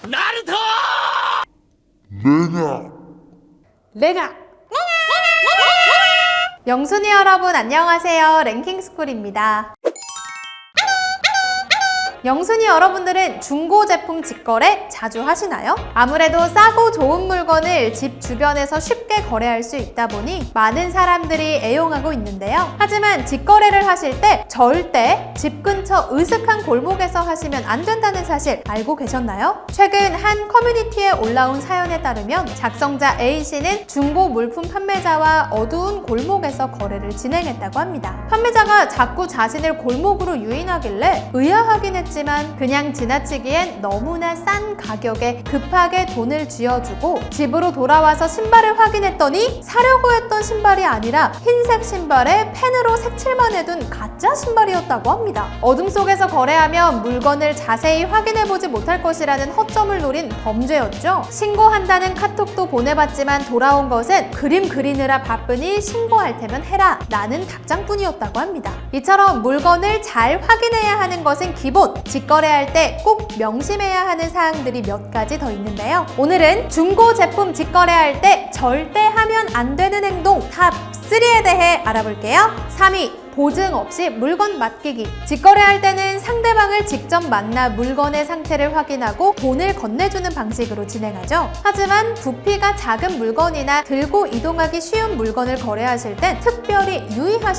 나루토! 레가 영순이 여러분 안녕하세요. 랭킹스쿨입니다. 영순이 여러분들은 중고 제품 직거래 자주 하시나요? 아무래도 싸고 좋은 물건을 집 주변에서 쉽게 거래할 수 있다 보니 많은 사람들이 애용하고 있는데요. 하지만 직거래를 하실 때 절대 집 근처 으슥한 골목에서 하시면 안 된다는 사실 알고 계셨나요? 최근 한 커뮤니티에 올라온 사연에 따르면 작성자 A씨는 중고 물품 판매자와 어두운 골목에서 거래를 진행했다고 합니다. 판매자가 자꾸 자신을 골목으로 유인하길래 의아하긴 했지만 그냥 지나치기엔 너무나 싼 가격에 급하게 돈을 쥐어주고 집으로 돌아와서 신발을 확인했더니 사려고 했던 신발이 아니라 흰색 신발에 펜으로 색칠만 해둔 가짜 신발이었다고 합니다. 어둠 속에서 거래하면 물건을 자세히 확인해보지 못할 것이라는 허점을 노린 범죄였죠. 신고한다는 카톡도 보내봤지만 돌아온 것은 그림 그리느라 바쁘니 신고할 테면 해라 라는 답장뿐이었다고 합니다. 이처럼 물건을 잘 확인해야 하는 것은 기본, 직거래할 때 꼭 명심해야 하는 사항들이 몇 가지 더 있는데요. 오늘은 중고 제품 직거래할 때 절대 하면 안 되는 행동 탑 3에 대해 알아볼게요. 3위, 보증 없이 물건 맡기기. 직거래할 때는 상대방을 직접 만나 물건의 상태를 확인하고 돈을 건네주는 방식으로 진행하죠. 하지만 부피가 작은 물건이나 들고 이동하기 쉬운 물건을 거래하실 땐 특별히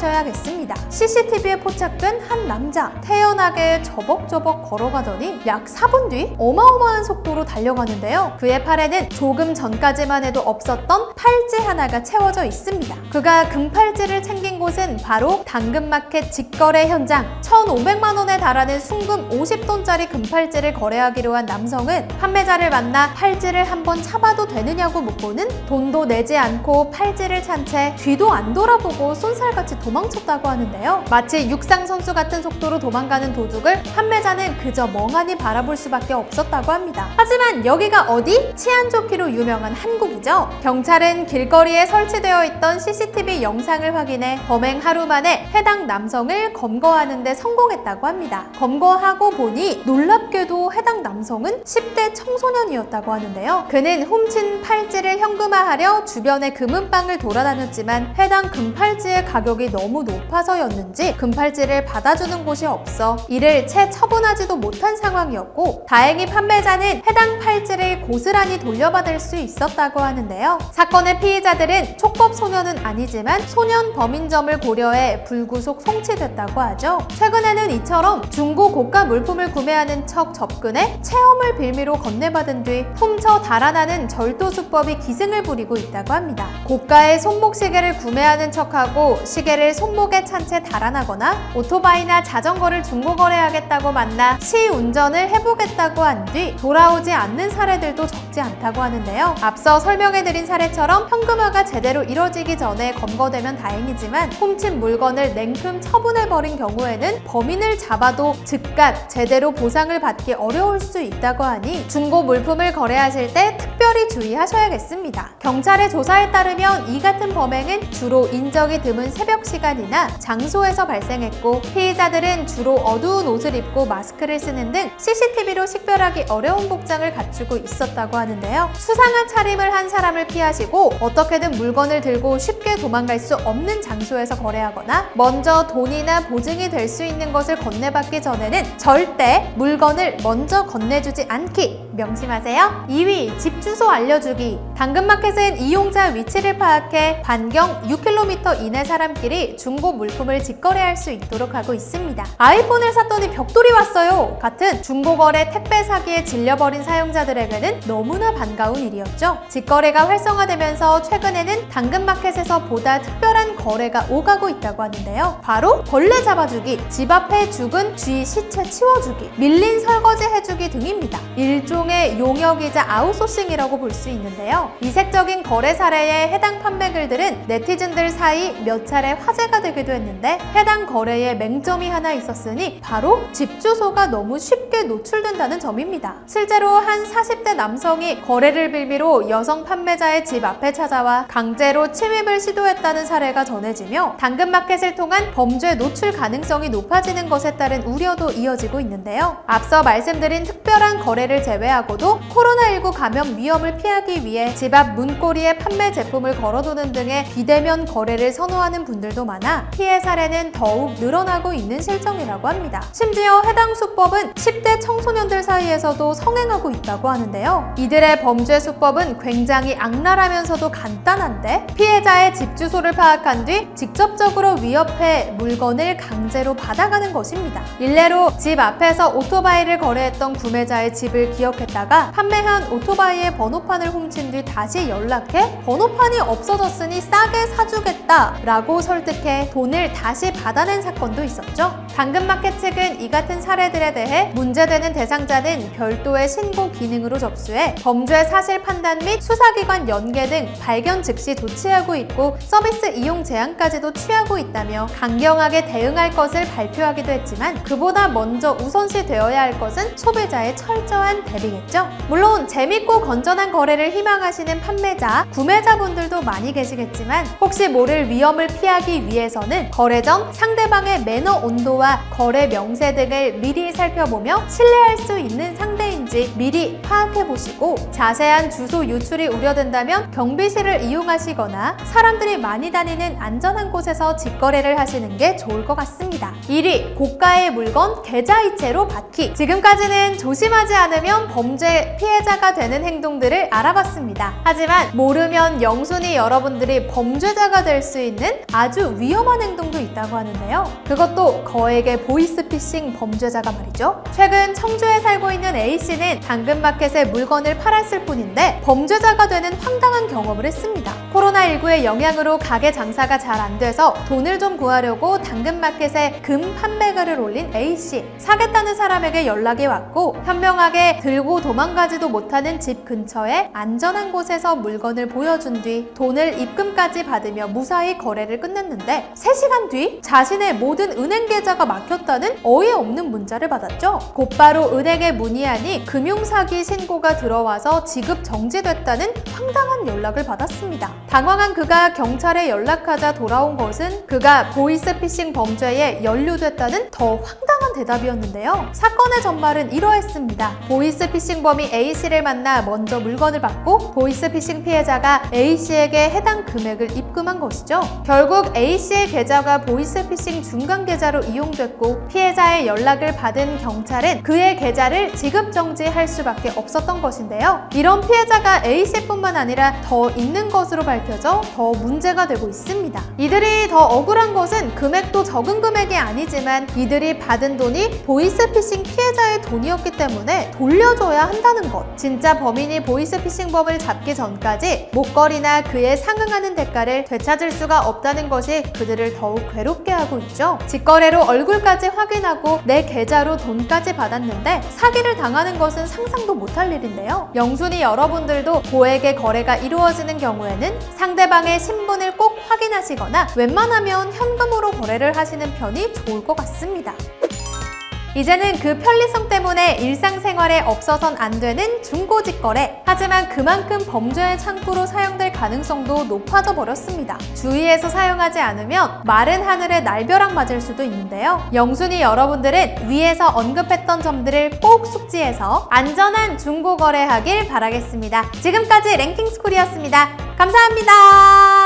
유의하셔야겠습니다. CCTV에 포착된 한 남자, 태연하게 저벅저벅 걸어가더니 약 4분 뒤 어마어마한 속도로 달려가는데요. 그의 팔에는 조금 전까지만 해도 없었던 팔찌 하나가 채워져 있습니다. 그가 금팔찌를 챙긴 곳은 바로 당근마켓 직거래 현장. 1,500만 원에 달하는 순금 50돈짜리 금팔찌를 거래하기로 한 남성은 판매자를 만나 팔찌를 한번 차봐도 되느냐고 묻고는 돈도 내지 않고 팔찌를 찬 채 뒤도 안 돌아보고 쏜살같이 도망쳤다고 하는데요. 마치 육상 선수 같은 속도로 도망가는 도둑을 판매자는 그저 멍하니 바라볼 수밖에 없었다고 합니다. 하지만 여기가 어디? 치안 좋기로 유명한 한국이죠. 경찰은 길거리에 설치되어 있던 CCTV 영상을 확인해 범행 하루 만에 해당 남성을 검거하는 데 성공했다고 합니다. 검거하고 보니 놀랍게도 해당 남성은 10대 청소년이었다고 하는데요. 그는 훔친 팔찌를 현금화하려 주변의 금은방을 돌아다녔지만 해당 금팔찌의 가격이 너무 높아서였는지 금팔찌를 받아주는 곳이 없어 이를 채 처분하지도 못한 상황이었고 다행히 판매자는 해당 팔찌를 고스란히 돌려받을 수 있었다고 하는데요. 사건의 피의자들은 촉법 소년은 아니지만 소년 범인점을 고려해 불구속 송치됐다고 하죠. 최근에는 이처럼 중고 고가 물품을 구매하는 척 접근해 체험을 빌미로 건네받은 뒤 훔쳐 달아나는 절도 수법이 기승을 부리고 있다고 합니다. 고가의 손목 시계를 구매하는 척하고 시계를 손목에 찬 채 달아나거나 오토바이나 자전거를 중고 거래하겠다고 만나 시운전을 해보겠다고 한 뒤 돌아오지 않는 사례들도 적지 않다고 하는데요. 앞서 설명해드린 사례처럼 현금화가 제대로 이뤄지기 전에 검거되면 다행이지만 훔친 물건을 냉큼 처분해버린 경우에는 범인을 잡아도 즉각 제대로 보상을 받기 어려울 수 있다고 하니 중고 물품을 거래하실 때 특별히 주의하셔야겠습니다. 경찰의 조사에 따르면 이 같은 범행은 주로 인적이 드문 새벽 시간이나 장소에서 발생했고 피의자들은 주로 어두운 옷을 입고 마스크를 쓰는 등 CCTV로 식별하기 어려운 복장을 갖추고 있었다고 하는데요. 수상한 차림을 한 사람을 피하시고 어떻게든 물건을 들고 쉽게 도망갈 수 없는 장소에서 거래하거나 먼저 돈이나 보증이 될 수 있는 것을 건네받기 전에는 절대 물건을 먼저 건네주지 않기 명심하세요. 2위, 집 주소 알려주기. 당근마켓은 이용자 위치를 파악해 반경 6km 이내 사람끼리 중고 물품을 직거래할 수 있도록 하고 있습니다. 아이폰을 샀더니 벽돌이 왔어요 같은 중고거래 택배 사기에 질려버린 사용자들에게는 너무나 반가운 일이었죠. 직거래가 활성화되면서 최근에는 당근마켓에서 보다 특별한 거래가 오가고 있다고 하는데요. 바로 벌레 잡아주기, 집 앞에 죽은 쥐 시체 치워주기, 밀린 설거지 해주기 등입니다. 일종의 용역이자 아웃소싱이라고 볼 수 있는데요. 이색적인 거래 사례에 해당 판매글들은 네티즌들 사이 몇 차례 화제가 되기도 했는데 해당 거래에 맹점이 하나 있었으니 바로 집 주소가 너무 쉽게 노출된다는 점입니다. 실제로 한 40대 남성이 거래를 빌미로 여성 판매자의 집 앞에 찾아와 강제로 침입을 시도했다는 사례가 전해지며 당근마켓을 통한 범죄 노출 가능성이 높아지는 것에 따른 우려도 이어지고 있는데요. 앞서 말씀드린 특별한 거래를 제외하고도 코로나19 감염 위험을 피하기 위해 집 앞 문고리에 판매 제품을 걸어두는 등의 비대면 거래를 선호하는 분들도 많아 피해 사례는 더욱 늘어나고 있는 실정이라고 합니다. 심지어 해당 수법은 10대 청소년들 사이에서도 성행하고 있다고 하는데요. 이들의 범죄 수법은 굉장히 악랄하면서도 간단한데 피해자의 집 주소를 파악한 뒤 직접적으로 위협해 물건을 강제로 받아가는 것입니다. 일례로 집 앞에서 오토바이를 거래했던 구매자의 집을 기억했다가 판매한 오토바이의 번호판을 훔친 뒤 다시 연락해 번호판이 없어졌으니 싸게 사주겠다 라고 설득해 돈을 다시 받아낸 사건도 있었죠. 당근마켓 측은 이 같은 사례들에 대해 문제되는 대상자는 별도의 신고 기능으로 접수해 범죄 사실 판단 및 수사기관 연계 등 발견 즉시 조치하고 있고 서비스 이용 제한까지도 취하고 있다며 강경하게 대응할 것을 발표하기도 했지만 그보다 먼저 우선시 되어야 할 것은 소비자의 철저한 대비겠죠. 물론 재밌고 건전한 거래를 희망하시는 판매자, 구매자분들도 많이 계시겠지만 혹시 모를 위험을 피하기 위해서는 거래 전 상대방의 매너 온도와 거래 명세 등을 미리 살펴보며 신뢰할 수 있는 상대인지 미리 파악해보시고 자세한 주소 유출이 우려된다면 경비실을 이용하시거나 사람들이 많이 다니는 안전한 곳에서 직거래를 하시는 게 좋을 것 같습니다. 1위, 고가의 물건 계좌이체로 받기. 지금까지는 조심하지 않으면 범죄 피해자가 되는 행동들을 알아봤습니다. 하지만 모르면 영순이 여러분들이 범죄자가 될 수 있는 아주 위험한 행동도 있다고 하는데요. 그것도 거액의 보이스피싱 범죄자가 말이죠. 최근 청주에 살고 있는 A씨는 당근마켓에 물건을 팔았을 뿐인데 범죄자가 되는 황당한 경험을 했습니다. 코로나19의 영향으로 가게 장사가 잘 안 돼서 돈을 좀 구하려고 당근마켓에 금 판매가를 올린 A씨. 사겠다는 사람에게 연락이 왔고 현명하게 들고 도망가지도 못하는 집 근처에 안전한 곳에서 물건을 보여준 뒤 돈을 입금까지 받으며 무사히 거래를 끝냈는데 3시간 뒤 자신의 모든 은행 계좌가 막혔다는 어이없는 문자를 받았죠. 곧바로 은행에 문의하니 금융사기 신고가 들어와서 지급 정지됐다는 황당한 연락을 받았습니다. 당황한 그가 경찰에 연락하자 돌아온 것은 그가 보이스피싱 범죄에 연루됐다는 더 황당한 대답이었는데요. 사건의 전말은 이러했습니다. 보이스피싱범이 A씨를 만나 먼저 물건을 받고 보이스피싱 피해자가 A씨에게 해당 금액을 입금한 것이죠. 결국 A씨의 계좌가 보이스피싱 중간 계좌로 이용됐고 피해자의 연락을 받은 경찰은 그의 계좌를 지급 정지할 수밖에 없었던 것인데요. 이런 피해자가 A씨뿐만 아니라 더 있는 것으로 밝혀져 더 문제가 되고 있습니다. 이들이 더 억울한 것은 금액도 적은 금액이 아니지만 이들이 받은 돈이 보이스피싱 피해자의 돈이었기 때문에 돌려줘야 한다는 것. 진짜 범인이 보이스피싱범을 잡기 전까지 목걸이나 그에 상응하는 대가를 되찾을 수가 없다는 것이 그들을 더욱 괴롭게 하고 있죠. 직거래로 얼굴까지 확인하고 내 계좌로 돈까지 받았는데 사기를 당하는 것은 상상도 못할 일인데요. 영순이 여러분들도 고액의 거래가 이루어지는 경우에는 상대방의 신분을 꼭 확인하시거나 웬만하면 현금으로 거래를 하시는 편이 좋을 것 같습니다. 이제는 그 편리성 때문에 일상생활에 없어선 안 되는 중고직거래. 하지만 그만큼 범죄의 창구로 사용될 가능성도 높아져 버렸습니다. 주의해서 사용하지 않으면 마른 하늘에 날벼락 맞을 수도 있는데요. 영순이 여러분들은 위에서 언급했던 점들을 꼭 숙지해서 안전한 중고거래하길 바라겠습니다. 지금까지 랭킹스쿨이었습니다. 감사합니다.